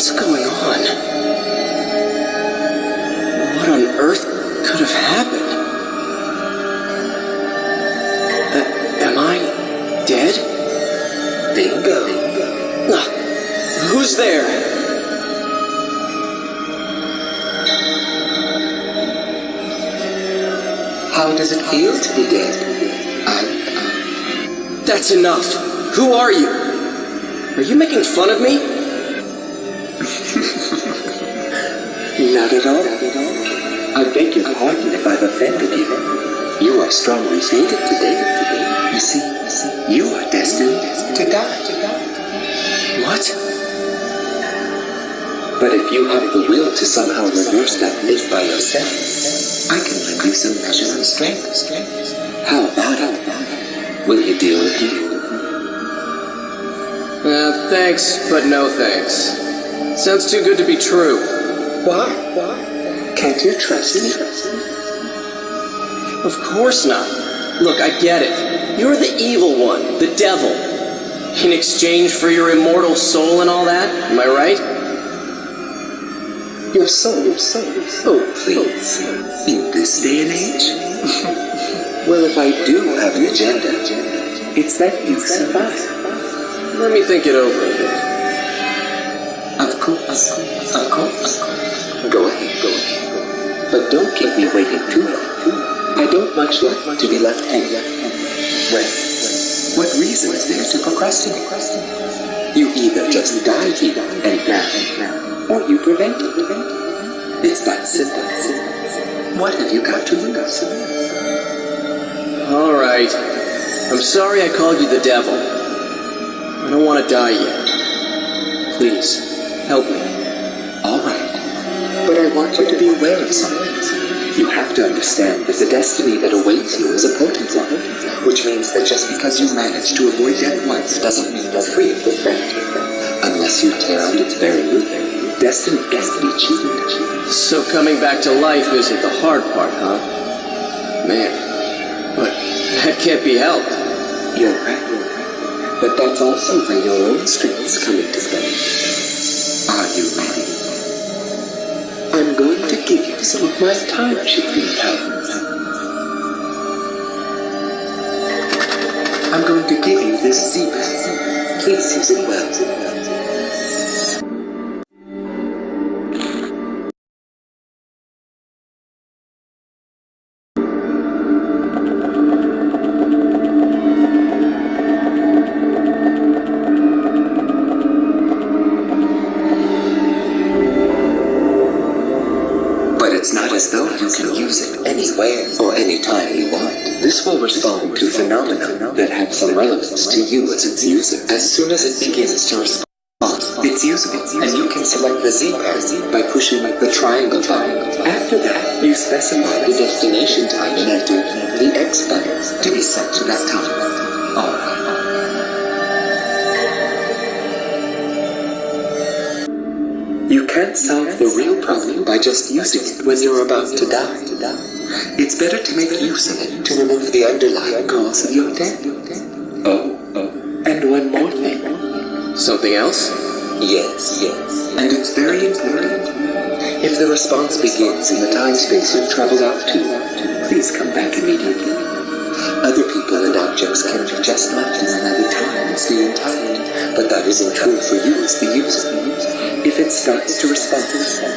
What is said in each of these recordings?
What's going on? What on earth could have happened? Am I dead? Bingo. Who's there? How does it feel to be dead? That's enough. Who are you? Are you making fun of me? Not at all. I beg your pardon if I've offended you. You are strongly fated today. You see, you are destined to die. What? But if you have the will to somehow reverse that fate by yourself, I can lend you some measure of strength. How about it? Will you deal with me? Thanks, but no thanks. Sounds too good to be true. Why? Can't you trust me? Of course not. Look, I get it. You're the evil one, the devil. In exchange for your immortal soul and all that, am I right? Your soul? Oh, please. In this day and age? Well, if I do have an agenda, it's that you survive. Let me think it over a bit. Of course. Go ahead. But don't keep me waiting too long. I don't much like to be left hanging. Well, what reason is there to procrastinate? You either just die here and now, or you prevent it. It's that simple. What have you got to lose? All right. I'm sorry I called you the devil. I don't want to die yet. Please, help me. All right. But I want you to be aware of something. You have to understand that the destiny that awaits you is a potent one, which means that just because you manage to avoid death once doesn't mean you're free of the threat. Unless you tear out its very root, destiny can't be cheated. So coming back to life isn't the hard part, huh? Man, but that can't be helped. You're right. But that's also where your own strengths come into play. Are you ready? I'm going to give you some of my time-shifting powers. I'm going to give you this Z-Pack. Please use it well. As though you can use it anywhere or anytime you want. This will respond to phenomena that have some relevance to you as its user. As soon as it begins to respond, it's usable, and you can select the Z-Pack by pushing the triangle button. After that, you specify the destination time and enter the X button to be set to that time. Alright. You can't solve the real problem by just using it when you're about to die. It's better to make use of it to remove the underlying cause of your death. Oh, and one more thing. Something else? Yes. And it's very important. If the response begins in the time space you've traveled out to, please come back immediately. Other people and objects can be just left in another time and stay intact, but that isn't true for you as the user. If it starts to respond,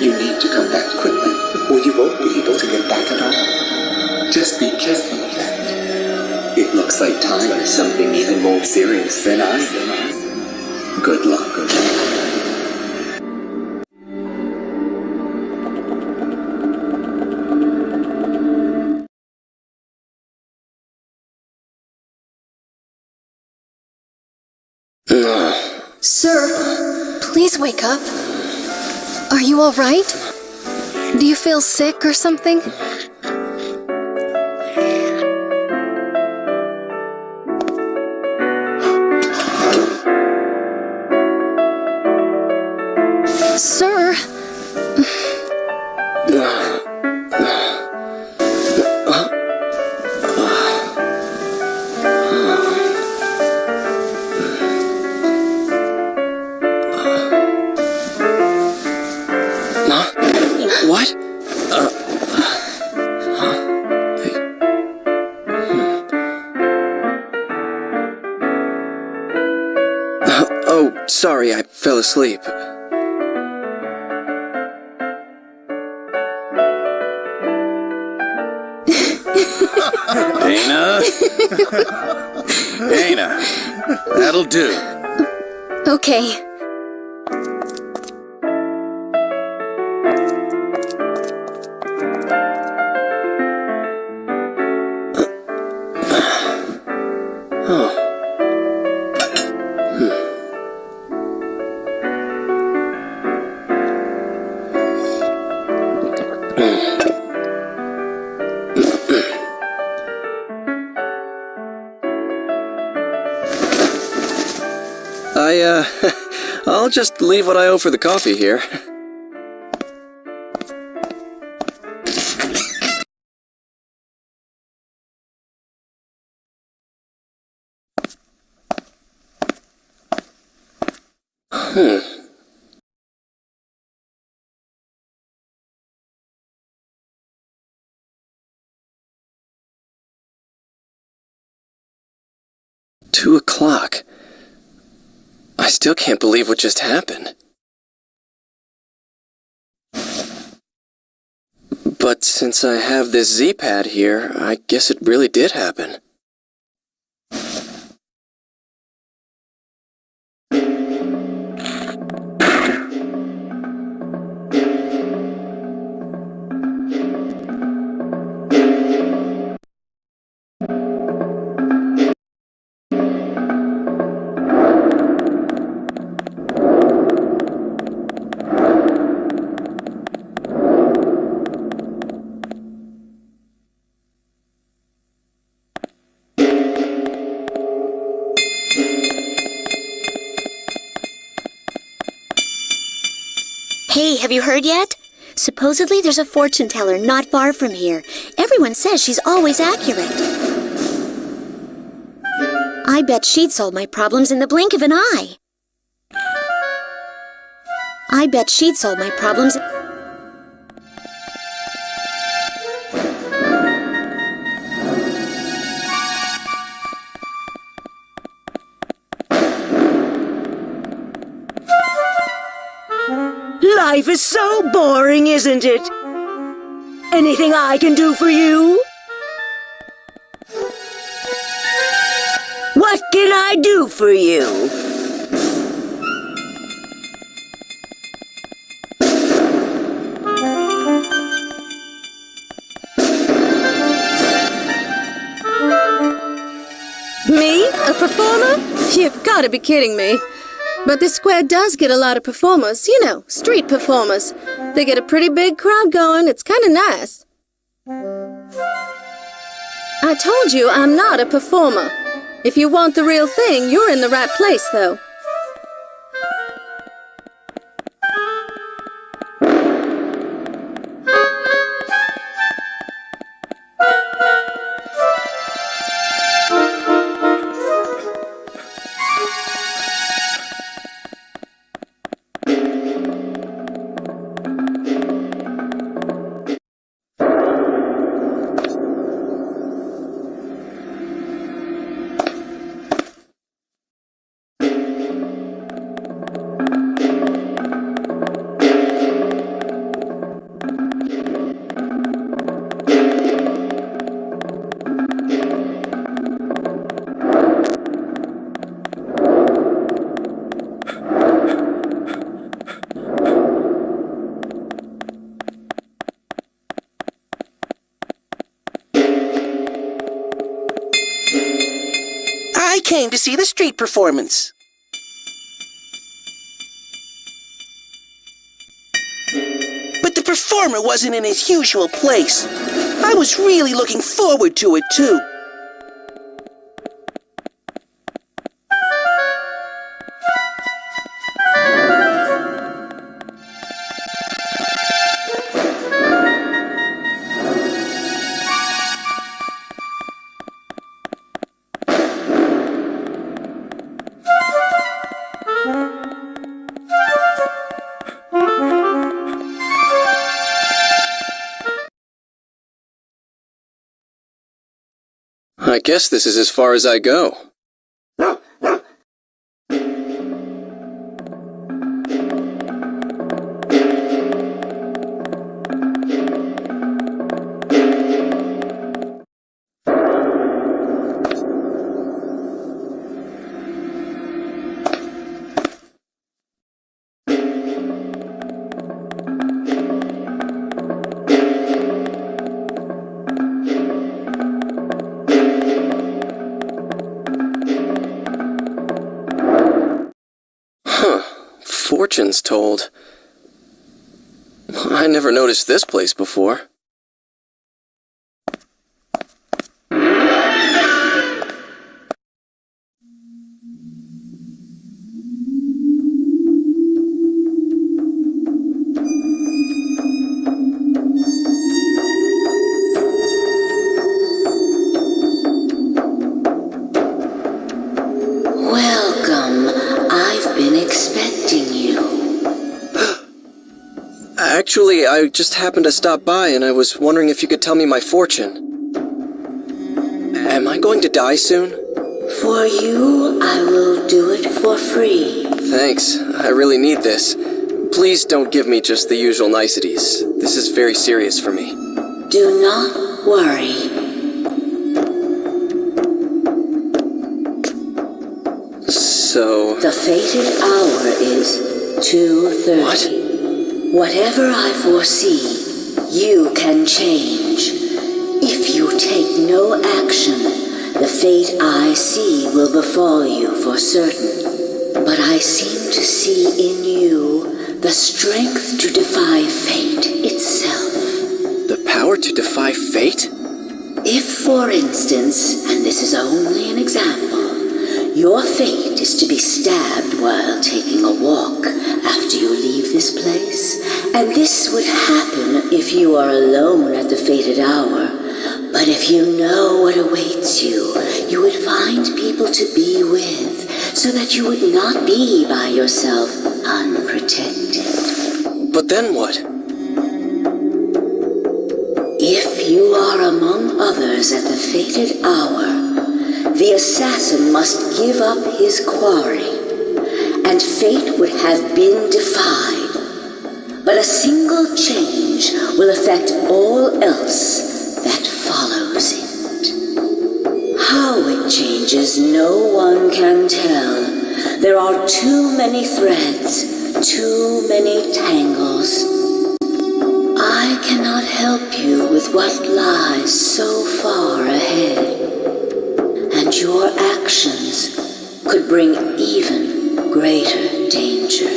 you need to come back quickly, or you won't be able to get back at all. Just be careful of that. It looks like time is something even more serious than I am. Good luck. Sir, please wake up. Are you all right? Do you feel sick or something? Sir? What? Oh, sorry, I fell asleep. Dana? Dana, that'll do. Okay. I'll just leave what I owe for the coffee here. Hmm. 2 o'clock. I still can't believe what just happened. But since I have this Z-pad here, I guess it really did happen. Hey, have you heard yet? Supposedly there's a fortune teller not far from here. Everyone says she's always accurate. I bet she'd solve my problems in the blink of an eye. I bet she'd solve my problems. Life is so boring, isn't it? Anything I can do for you? What can I do for you? Me? A performer? You've got to be kidding me. But this square does get a lot of performers, you know, street performers. They get a pretty big crowd going. It's kind of nice. I told you I'm not a performer. If you want the real thing, you're in the right place, though. I came to see the street performance. But the performer wasn't in his usual place. I was really looking forward to it, too. I guess this is as far as I go. Fortunes told. I never noticed this place before. Welcome. I've been expecting you. Actually, I just happened to stop by and I was wondering if you could tell me my fortune. Am I going to die soon? For you, I will do it for free. Thanks. I really need this. Please don't give me just the usual niceties. This is very serious for me. Do not worry. So... The fated hour is 2:30. What? Whatever I foresee, you can change. If you take no action, the fate I see will befall you for certain. But I seem to see in you the strength to defy fate itself. The power to defy fate? If, for instance, and this is only an example, your fate is to be stabbed while taking a walk after you leave this place, and this would happen if you are alone at the fated hour. But if you know what awaits you, you would find people to be with, so that you would not be by yourself unprotected. But then what? If you are among others at the fated hour, the assassin must give up his quarry, and fate would have been defied. But a single change will affect all else that follows it. How it changes, no one can tell. There are too many threads, too many tangles. I cannot help you with what lies so far ahead. And your actions could bring even greater danger.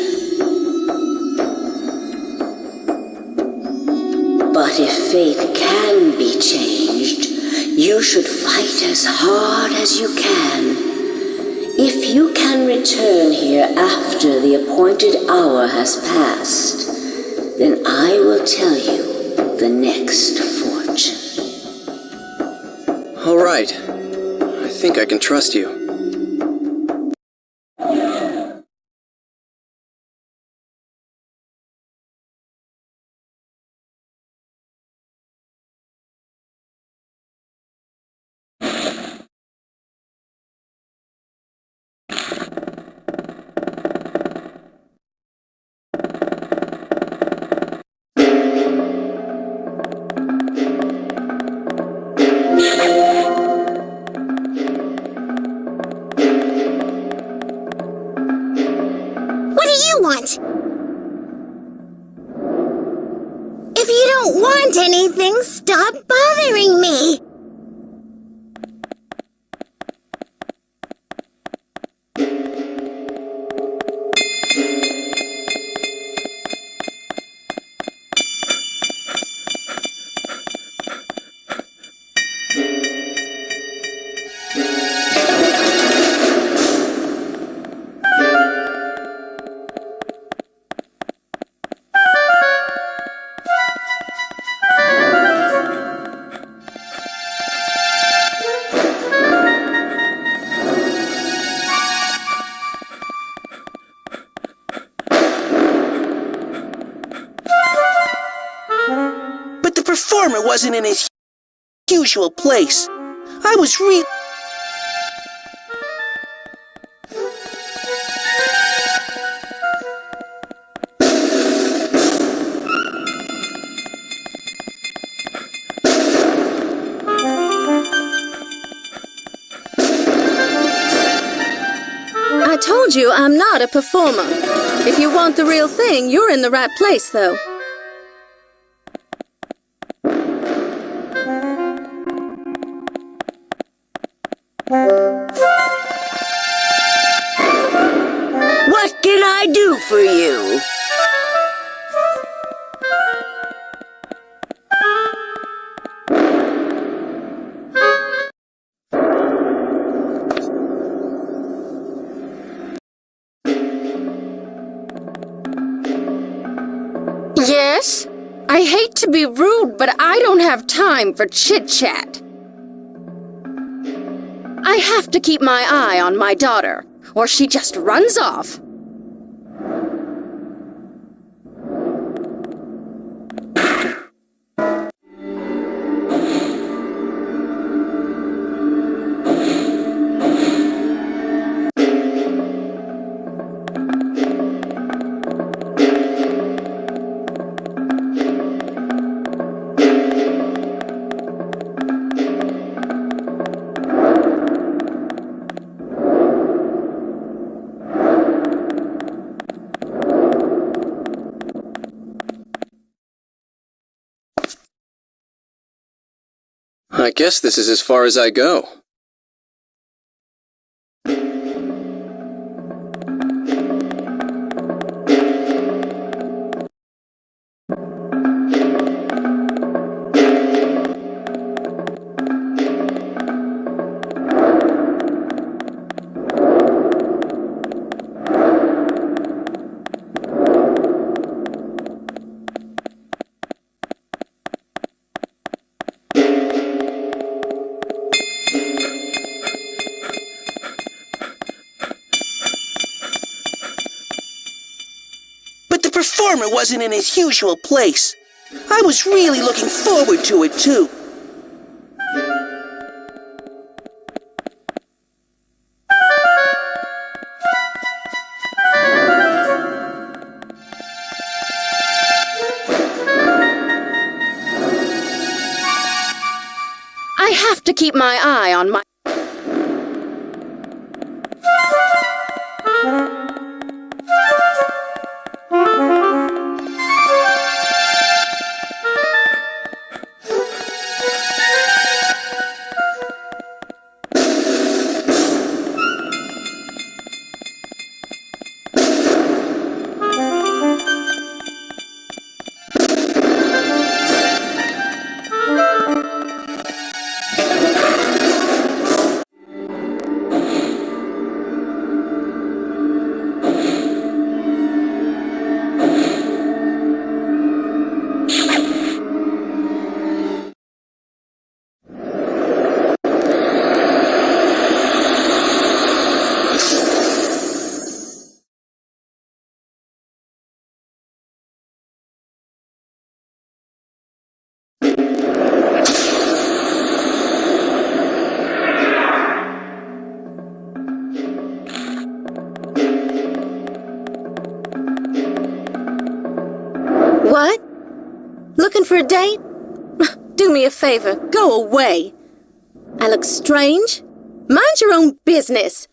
But if fate can be changed, you should fight as hard as you can. If you can return here after the appointed hour has passed, then I will tell you the next fortune. All right. I think I can trust you. If you don't want anything, stop bothering me. But the performer wasn't in his usual place. I was really... I told you I'm not a performer. If you want the real thing, you're in the right place, though. What can I do for you? Yes? I hate to be rude, but I don't have time for chit-chat. I have to keep my eye on my daughter, or she just runs off. I guess this is as far as I go. The performer wasn't in his usual place. I was really looking forward to it, too. I have to keep my eye on my... What? Looking for a date? Do me a favor, go away. I look strange? Mind your own business.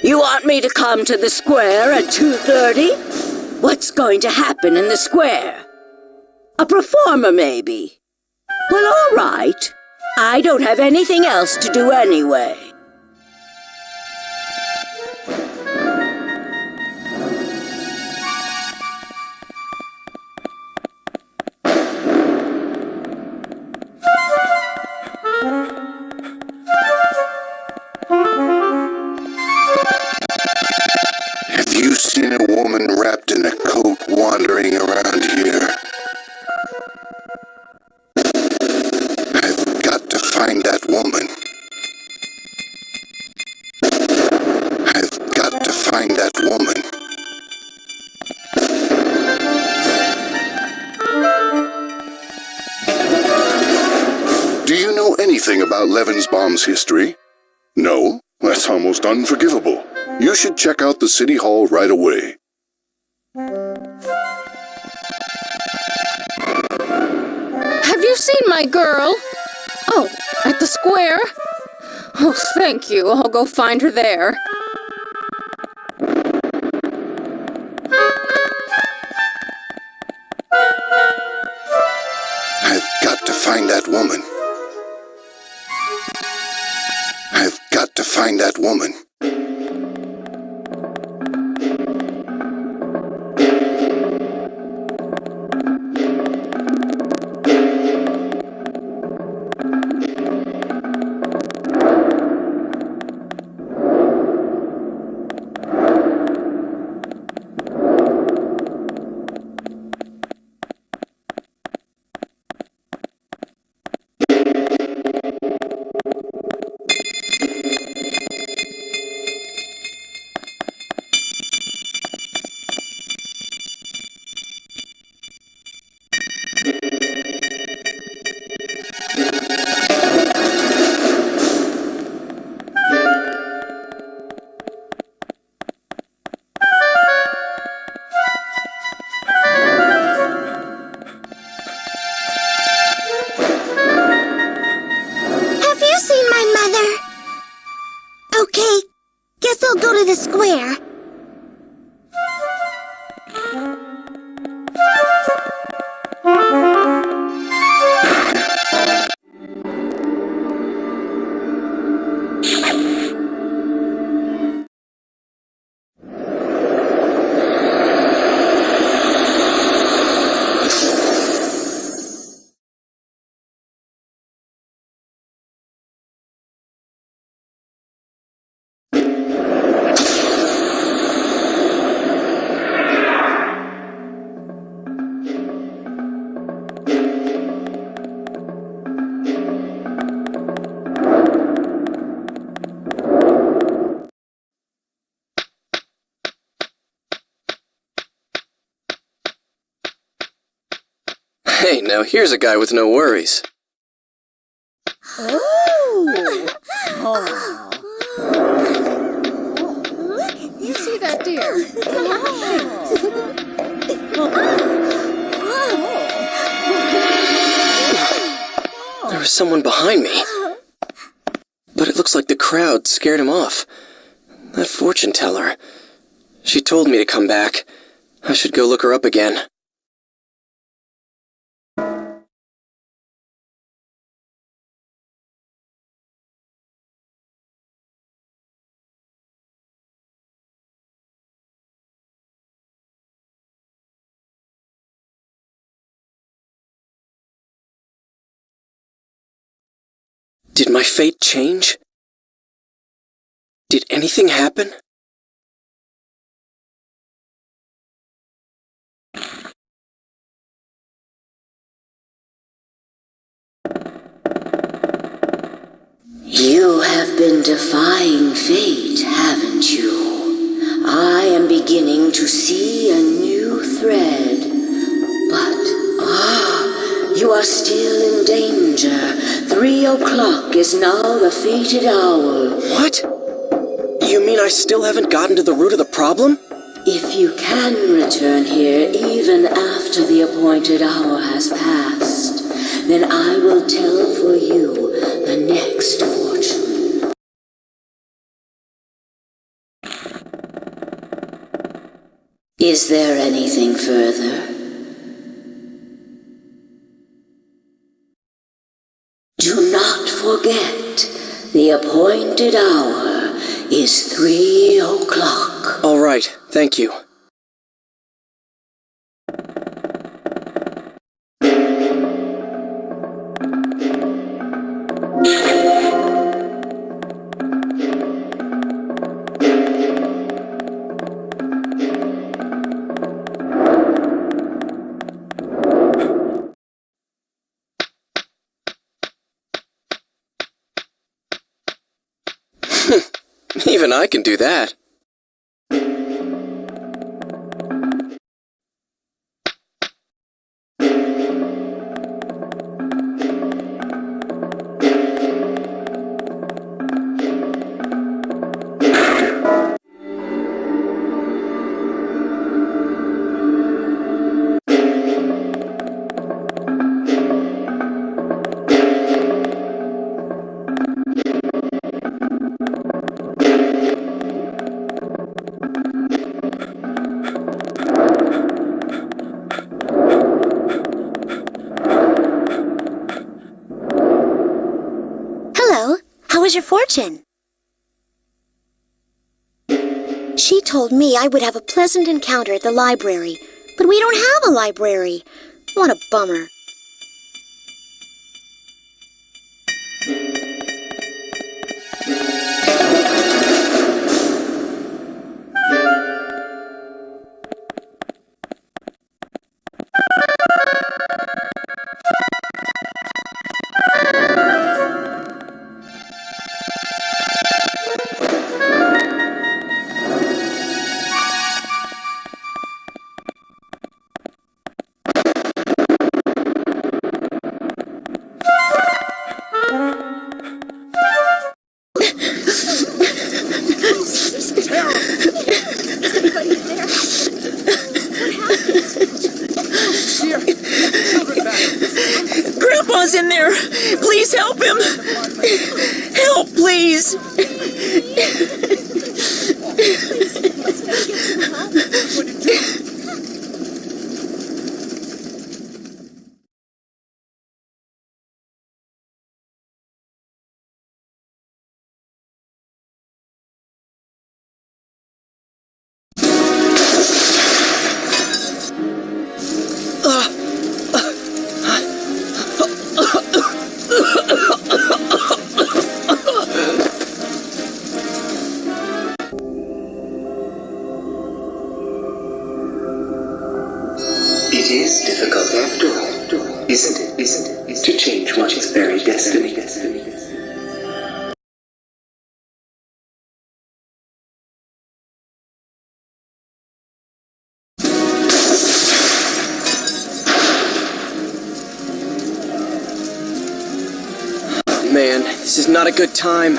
You want me to come to the square at 2:30? What's going to happen in the square? A performer, maybe? Well, all right. I don't have anything else to do anyway. Have you seen a woman wrapped in a coat wandering around here? I've got to find that woman. anything about Levensbaum's history? No? That's almost unforgivable. You should check out the City Hall right away. Have you seen my girl? Oh, at the square? Oh, thank you. I'll go find her there. I've got to find that woman. I've got to find that woman. Okay, guess I'll go to the square. Hey, now here's a guy with no worries. You see that deer? There was someone behind me. But it looks like the crowd scared him off. That fortune teller. She told me to come back. I should go look her up again. Did my fate change? Did anything happen? You have been defying fate, haven't you? I am beginning to see a new thread. But, you are still in danger. 3 o'clock is now the fated hour. What? You mean I still haven't gotten to the root of the problem? If you can return here even after the appointed hour has passed, then I will tell for you the next fortune. Is there anything further? Do not forget, the appointed hour is 3 o'clock. All right, thank you. Even I can do that. was your fortune? She told me I would have a pleasant encounter at the library, but we don't have a library. What a bummer. Grandpa's in there. Please help him. Help, please. It is difficult after all, isn't it, to change one's very destiny. Man, this is not a good time.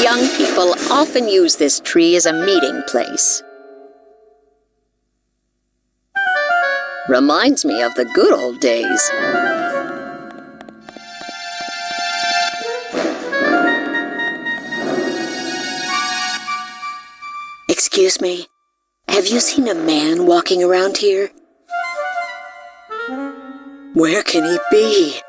Young people often use this tree as a meeting place. Reminds me of the good old days. Excuse me, have you seen a man walking around here? Where can he be?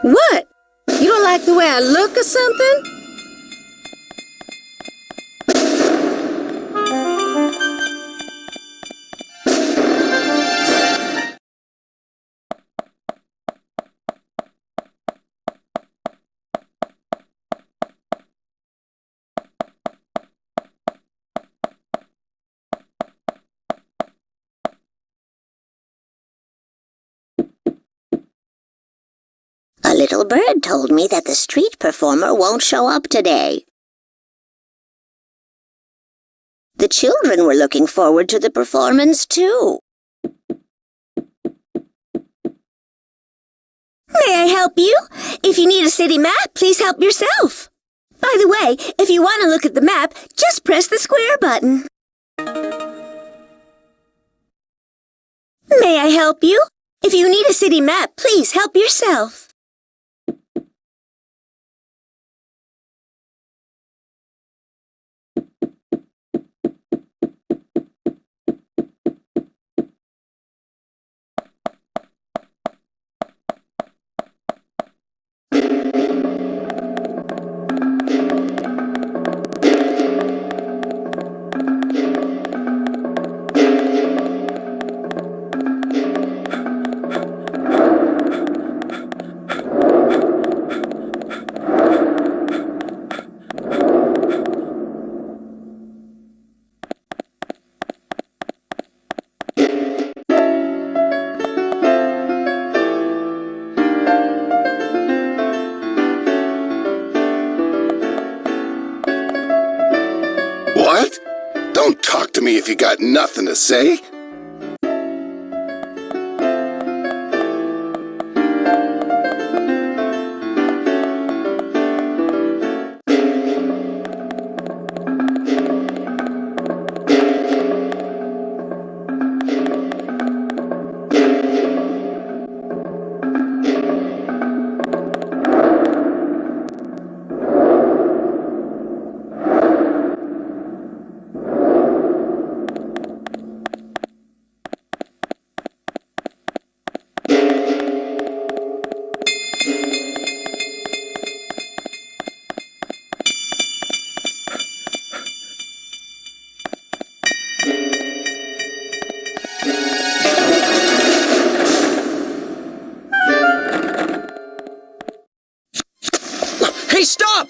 What? You don't like the way I look or something? A little bird told me that the street performer won't show up today. The children were looking forward to the performance, too. May I help you? If you need a city map, please help yourself. By the way, if you want to look at the map, just press the square button. May I help you? If you need a city map, please help yourself. me if you got nothing to say. Hey, stop!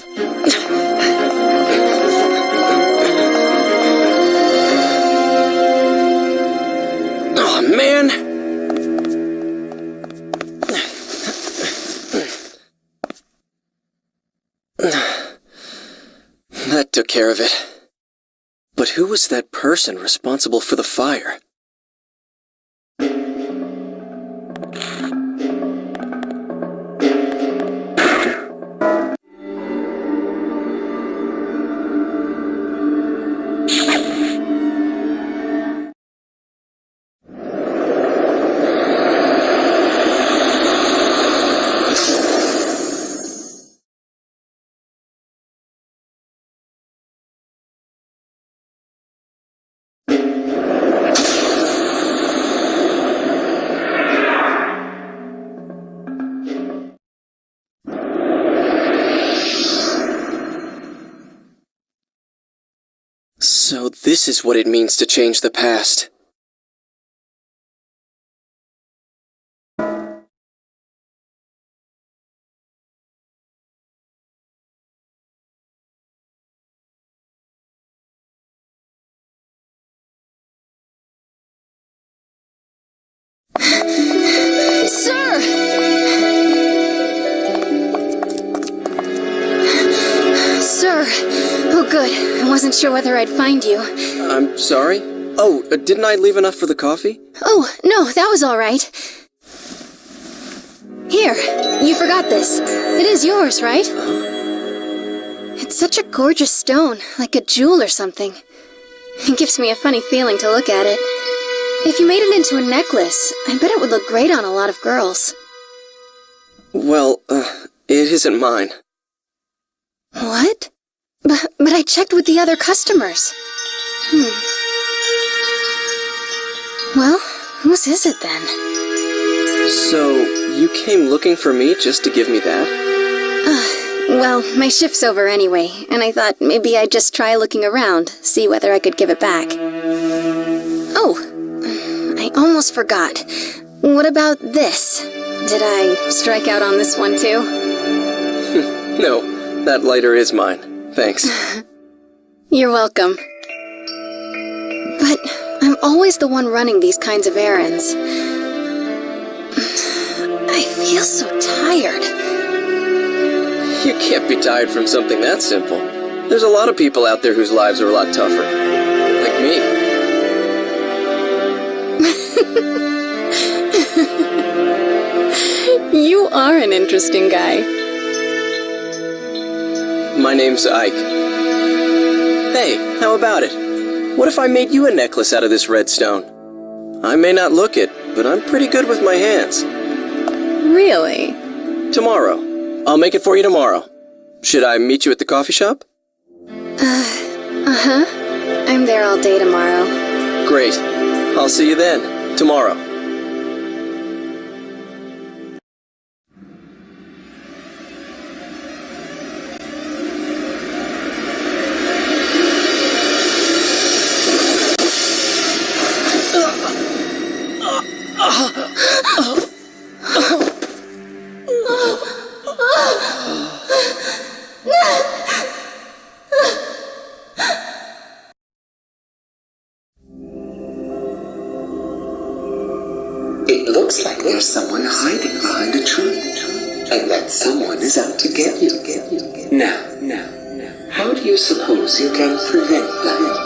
Oh, man! That took care of it. But who was that person responsible for the fire? So this is what it means to change the past. Sir! Sir! Oh, good. I wasn't sure whether I'd find you. I'm sorry? Oh, didn't I leave enough for the coffee? Oh, no, that was all right. Here, you forgot this. It is yours, right? It's such a gorgeous stone, like a jewel or something. It gives me a funny feeling to look at it. If you made it into a necklace, I bet it would look great on a lot of girls. Well, it isn't mine. What? But I checked with the other customers. Well, whose is it then? So, you came looking for me just to give me that? Well, my shift's over anyway, and I thought maybe I'd just try looking around, see whether I could give it back. Oh, I almost forgot. What about this? Did I strike out on this one too? No, that lighter is mine. Thanks. You're welcome. But I'm always the one running these kinds of errands. I feel so tired. You can't be tired from something that simple. There's a lot of people out there whose lives are a lot tougher. Like me. You are an interesting guy. My name's Ike. Hey, how about it? What if I made you a necklace out of this red stone? I may not look it, but I'm pretty good with my hands. Really? Tomorrow. I'll make it for you tomorrow. Should I meet you at the coffee shop? Uh-huh. I'm there all day tomorrow. Great. I'll see you then. Tomorrow. It looks like there's someone hiding behind a tree, and that someone is out to get you. Now, how do you suppose you can prevent that?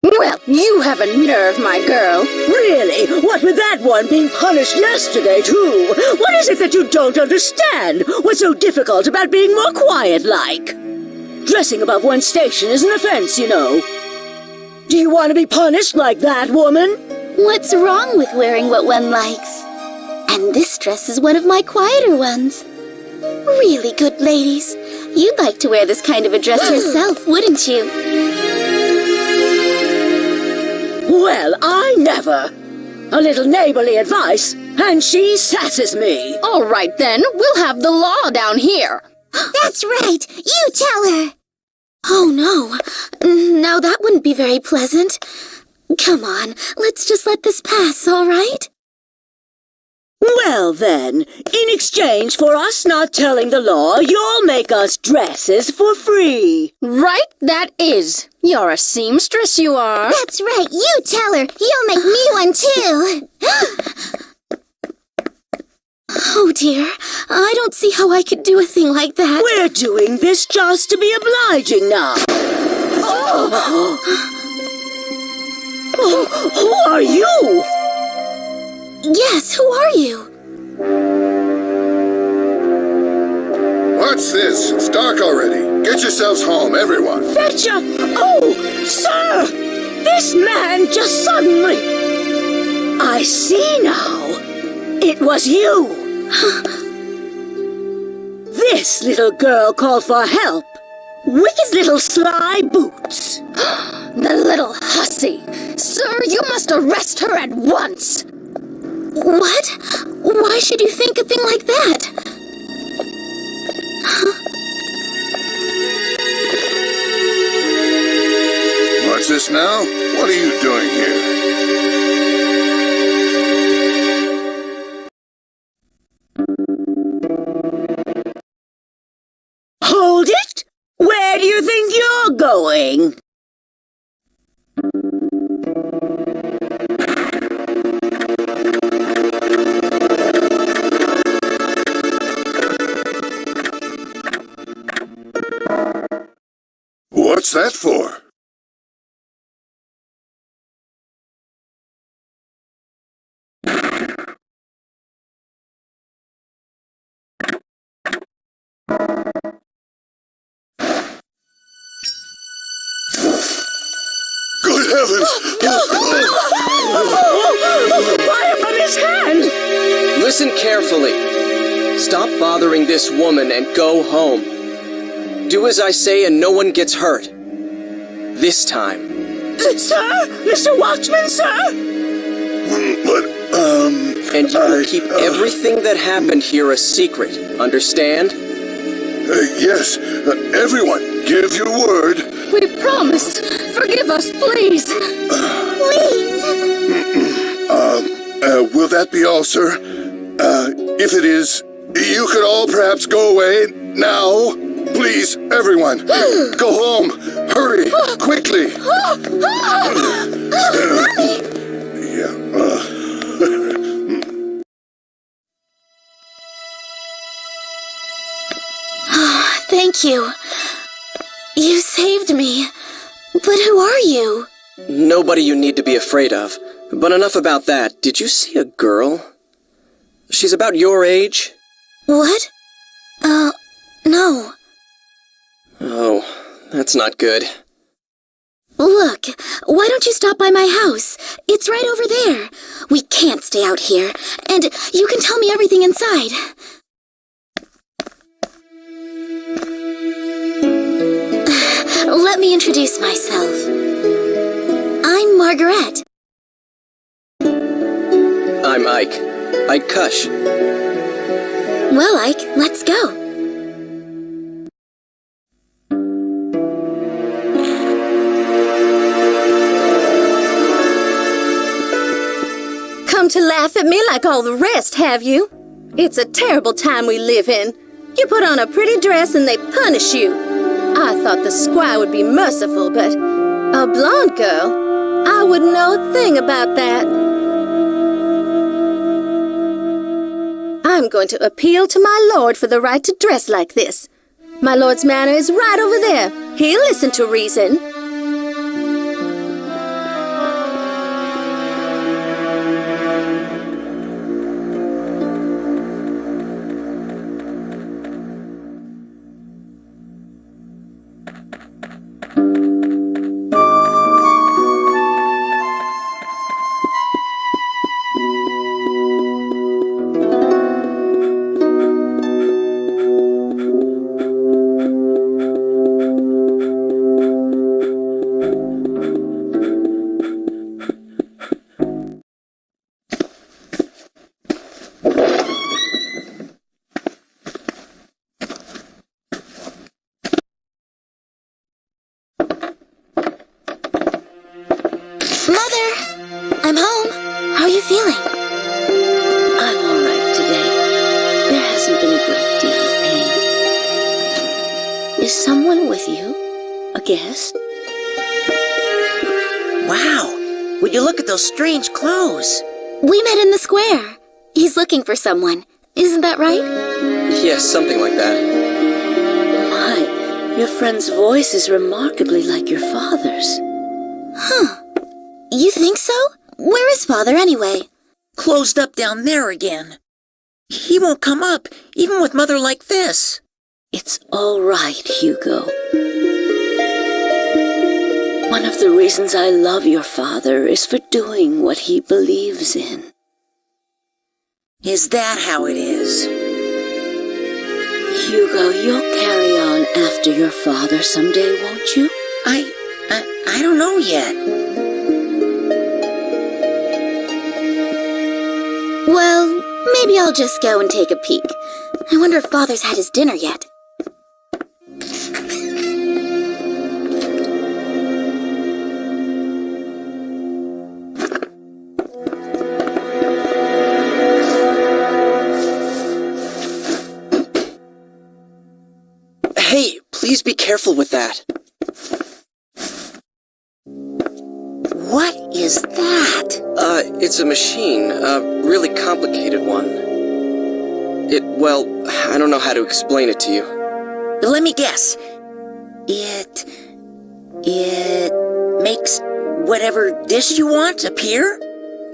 Well, you have a nerve, my girl. Really? What with that one being punished yesterday, too? What is it that you don't understand? What's so difficult about being more quiet-like? Dressing above one's station is an offense, you know. Do you want to be punished like that, woman? What's wrong with wearing what one likes? And this dress is one of my quieter ones. Really good ladies. You'd like to wear this kind of a dress yourself, wouldn't you? Well, I never. A little neighborly advice, and she sasses me. All right, then. We'll have the law down here. That's right. You tell her. Oh, no. Now that wouldn't be very pleasant. Come on, let's just let this pass, all right? Well, then, in exchange for us not telling the law, you'll make us dresses for free. Right, that is. You're a seamstress, you are. That's right. You tell her. You'll make me one, too. Oh, dear. I don't see how I could do a thing like that. We're doing this just to be obliging now. Who are you? Yes, who are you? What's this? It's dark already. Get yourselves home, everyone. Fetcher! Oh, sir! This man just suddenly... I see now. It was you. This little girl called for help. Wicked little sly boots. The little hussy. Sir, you must arrest her at once. What? Why should you think a thing like that? What's this now? What are you doing here? Hold it! Where do you think you're going? What's that for? Good heavens! Fire from his hand! Listen carefully. Stop bothering this woman and go home. Do as I say and no one gets hurt. This time. Sir? Mr. Watchman, sir? But, And you will keep everything that happened here a secret. Understand? yes, everyone, give your word. We promise. Forgive us, please. Please. Will that be all, sir? If it is, you could all perhaps go away now. Please, everyone, go home. Hurry, quickly. Thank you. You saved me. But who are you? Nobody you need to be afraid of. But enough about that. Did you see a girl? She's about your age? What? No. Oh, that's not good. Look, why don't you stop by my house? It's right over there. We can't stay out here, and you can tell me everything inside. Let me introduce myself. I'm Margaret. I'm Ike. Ike Kush. Well, Ike, let's go. Come to laugh at me like all the rest, have you? It's a terrible time we live in. You put on a pretty dress and they punish you. I thought the squire would be merciful, but a blonde girl? I wouldn't know a thing about that. I'm going to appeal to my lord for the right to dress like this. My lord's manor is right over there. He'll listen to reason. Mother! I'm home. How are you feeling? I'm all right today. There hasn't been a great deal of pain. Is someone with you? A guest? Wow! Would you look at those strange clothes? We met in the square. He's looking for someone. Isn't that right? Yes, something like that. My, your friend's voice is remarkably like your father's. Huh. You think so? Where is Father anyway? Closed up down there again. He won't come up, even with Mother like this. It's all right, Hugo. One of the reasons I love your father is for doing what he believes in. Is that how it is? Hugo, you'll carry on after your father someday, won't you? I don't know yet. Well, maybe I'll just go and take a peek. I wonder if Father's had his dinner yet. Hey, please be careful with that. What is that? It's a machine, a really complicated one. Well, I don't know how to explain it to you. Let me guess. It makes whatever dish you want appear?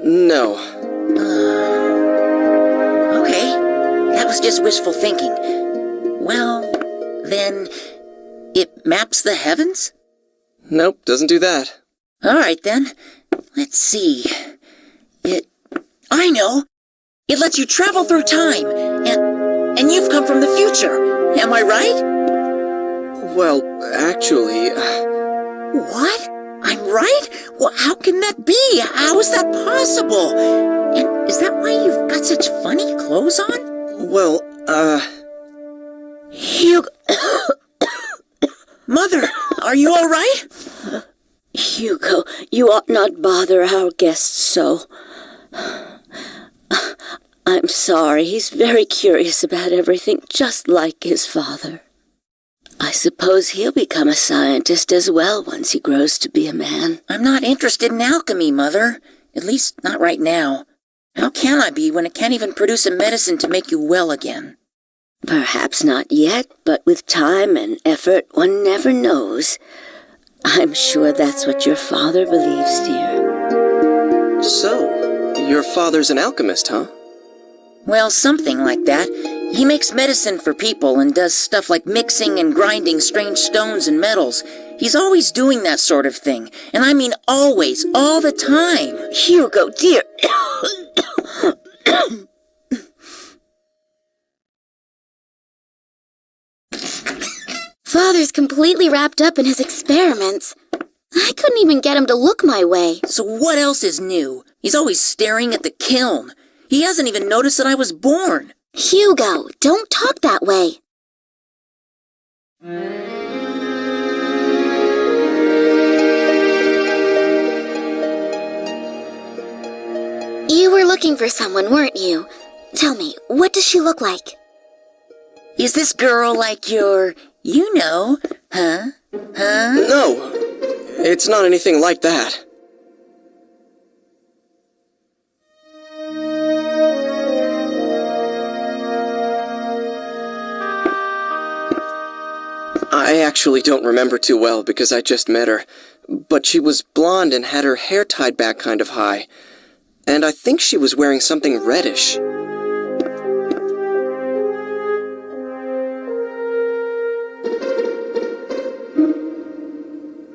No. Okay. That was just wishful thinking. Well, then, it maps the heavens? Nope, doesn't do that. All right, then. Let's see. I know! It lets you travel through time, and you've come from the future. Am I right? Well, actually... What? I'm right? Well, how can that be? How is that possible? And is that why you've got such funny clothes on? Well, Hugo... Mother, are you all right? Hugo, you ought not bother our guests so. I'm sorry, he's very curious about everything, just like his father. I suppose he'll become a scientist as well once he grows to be a man. I'm not interested in alchemy, Mother. At least, not right now. How can I be when it can't even produce a medicine to make you well again? Perhaps not yet, but with time and effort, one never knows. I'm sure that's what your father believes, dear. so, your father's an alchemist, huh? Well, something like that. He makes medicine for people and does stuff like mixing and grinding strange stones and metals. He's always doing that sort of thing. And I mean always, all the time. Hugo, dear. Father's completely wrapped up in his experiments. I couldn't even get him to look my way. So what else is new? He's always staring at the kiln. He hasn't even noticed that I was born. Hugo, don't talk that way. You were looking for someone, weren't you? Tell me, what does she look like? Is this girl like your, you know, huh? No, it's not anything like that. I actually don't remember too well because I just met her, but she was blonde and had her hair tied back kind of high, and I think she was wearing something reddish.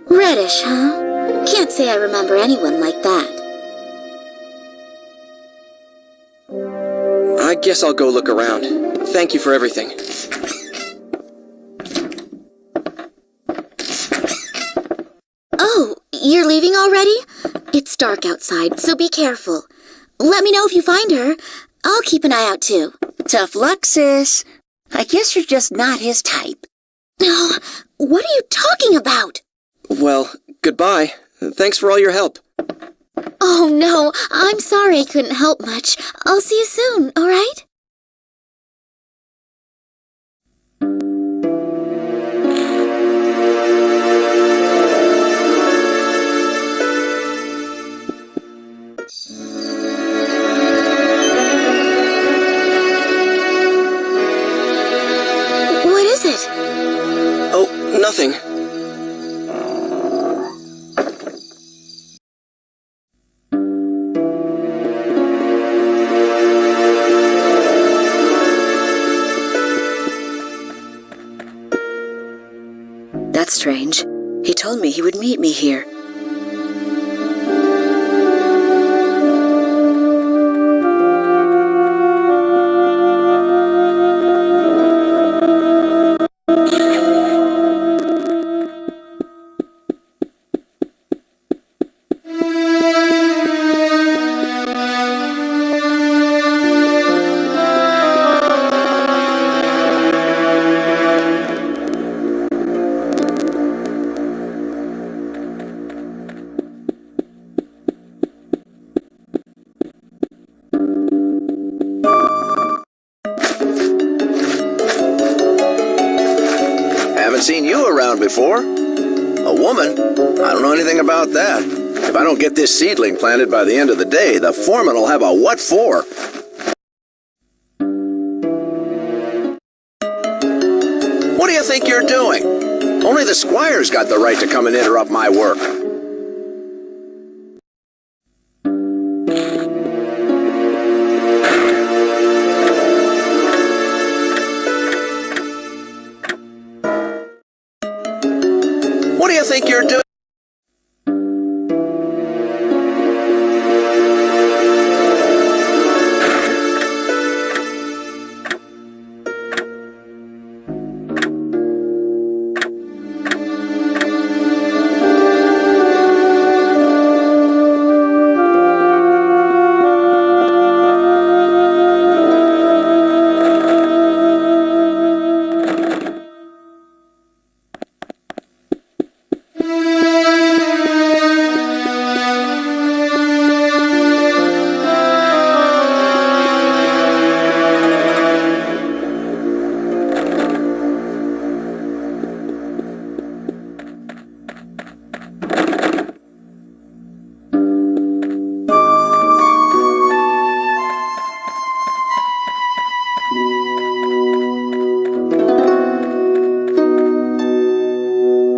Reddish, huh? Can't say I remember anyone like that. I guess I'll go look around. Thank you for everything. Oh, you're leaving already? It's dark outside, so be careful. Let me know if you find her. I'll keep an eye out too. Tough luck, sis. I guess you're just not his type. Oh, what are you talking about? Well, goodbye. Thanks for all your help. Oh, no, I'm sorry I couldn't help much. I'll see you soon, all right? What is it? Oh, nothing. That's strange. He told me he would meet me here. Haven't seen you around before. A woman? I don't know anything about that. If I don't get this seedling planted by the end of the day, the foreman will have a what for. What do you think you're doing? Only the squire's got the right to come and interrupt my work. What do you think you're doing?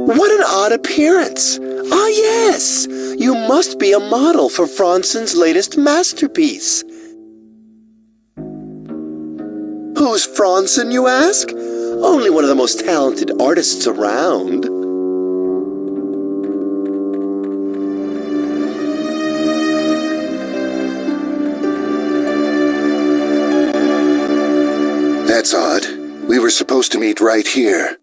What an odd appearance! Ah, yes! You must be a model for Fronson's latest masterpiece. Who's Fronson, you ask? Only one of the most talented artists around. That's odd. We were supposed to meet right here.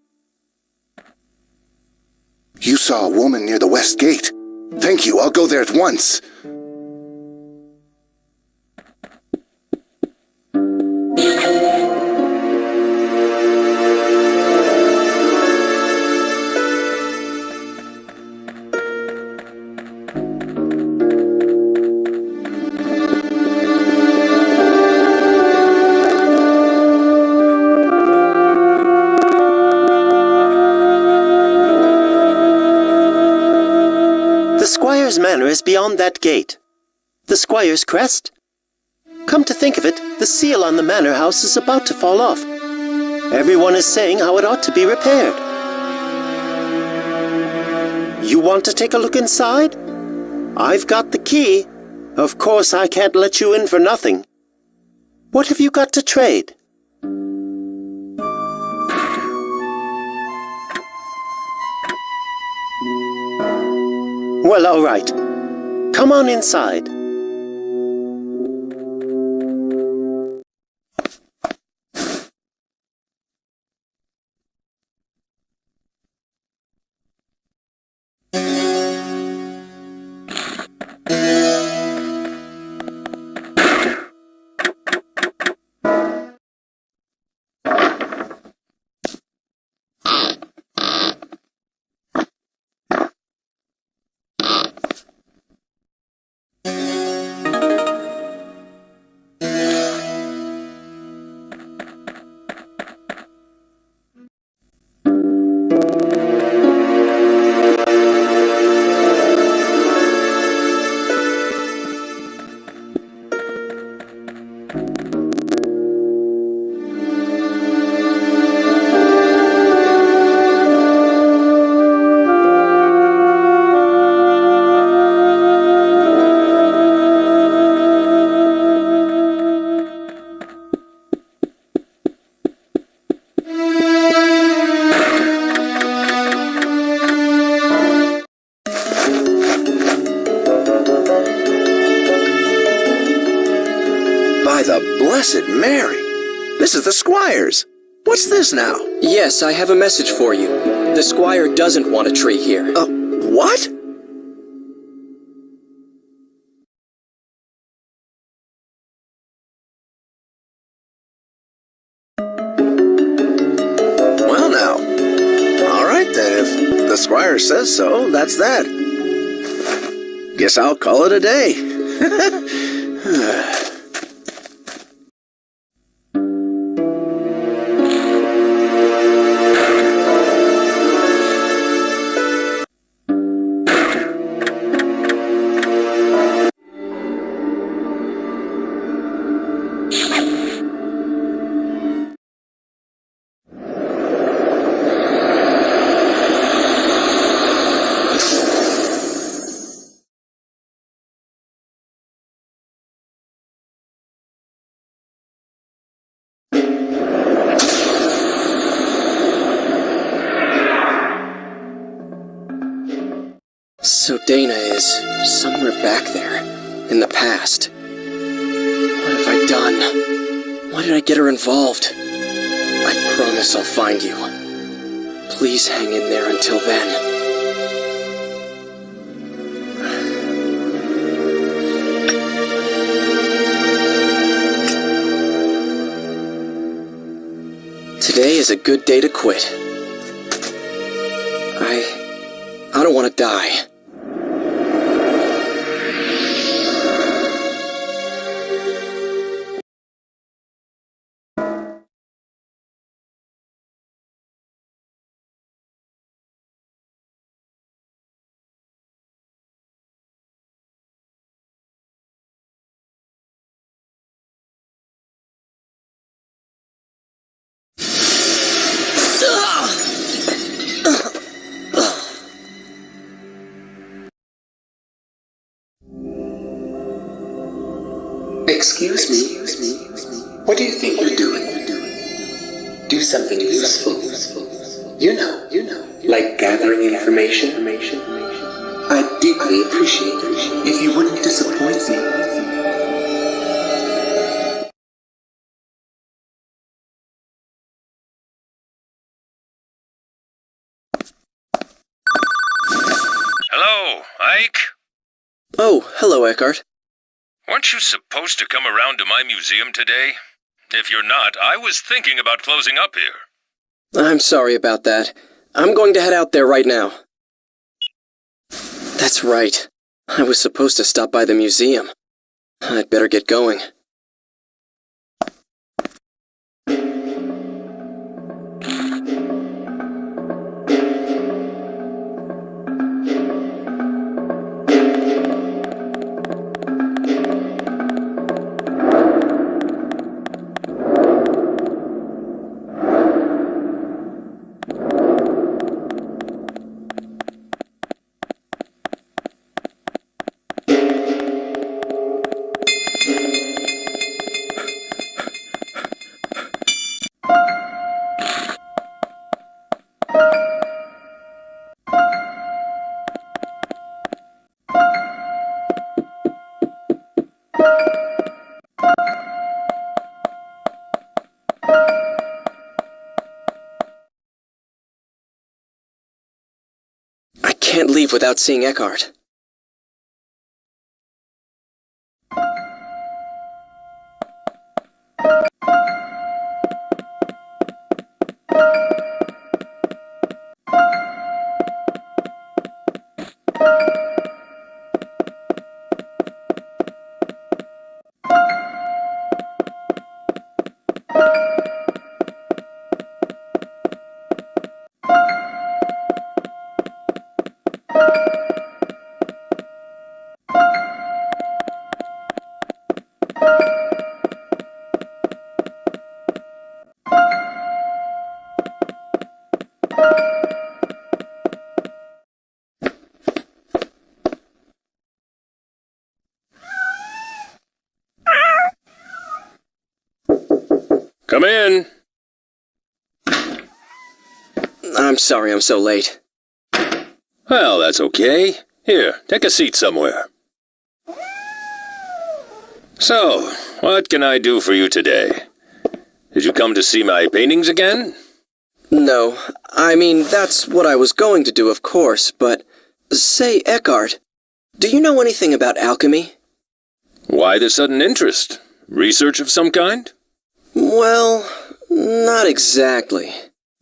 You saw a woman near the west gate. Thank you, I'll go there at once. The Squire's manor is beyond that gate. The Squire's crest? Come to think of it, the seal on the manor house is about to fall off. Everyone is saying how it ought to be repaired. You want to take a look inside? I've got the key. Of course, I can't let you in for nothing. What have you got to trade? Well, all right. Come on inside. Blessed Mary. This is the Squire's. What's this now? Yes, I have a message for you. The Squire doesn't want a tree here. What? Well now. All right then, if the Squire says so, that's that. Guess I'll call it a day. So Dana is somewhere back there, in the past. What have I done? Why did I get her involved? I promise I'll find you. Please hang in there until then. Today is a good day to quit. I don't want to die. Excuse me. What do you think you're doing? Do something useful. You know, like gathering information. I'd deeply appreciate it if you wouldn't disappoint me. Hello, Ike? Oh, hello, Eckhart. Weren't you supposed to come around to my museum today? If you're not, I was thinking about closing up here. I'm sorry about that. I'm going to head out there right now. That's right. I was supposed to stop by the museum. I'd better get going. I can't leave without seeing Eckhart. Come in. I'm sorry I'm so late. Well, that's okay. Here, take a seat somewhere. So, what can I do for you today? Did you come to see my paintings again? No, I mean, that's what I was going to do, of course, but... Say, Eckhart, do you know anything about alchemy? Why the sudden interest? Research of some kind? Well, not exactly.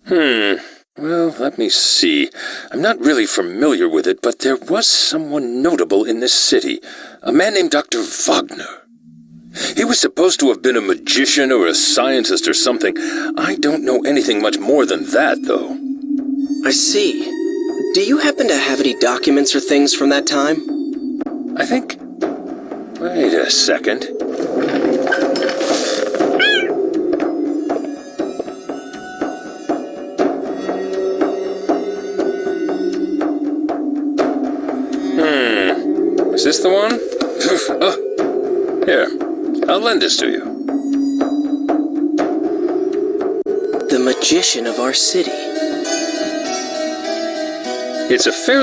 Well, let me see. I'm not really familiar with it, but there was someone notable in this city. A man named Dr. Wagner. He was supposed to have been a magician or a scientist or something. I don't know anything much more than that, though. I see. Do you happen to have any documents or things from that time? I think... Wait a second. Is this the one? Oh, here. I'll lend this to you. The magician of our city. It's a fairly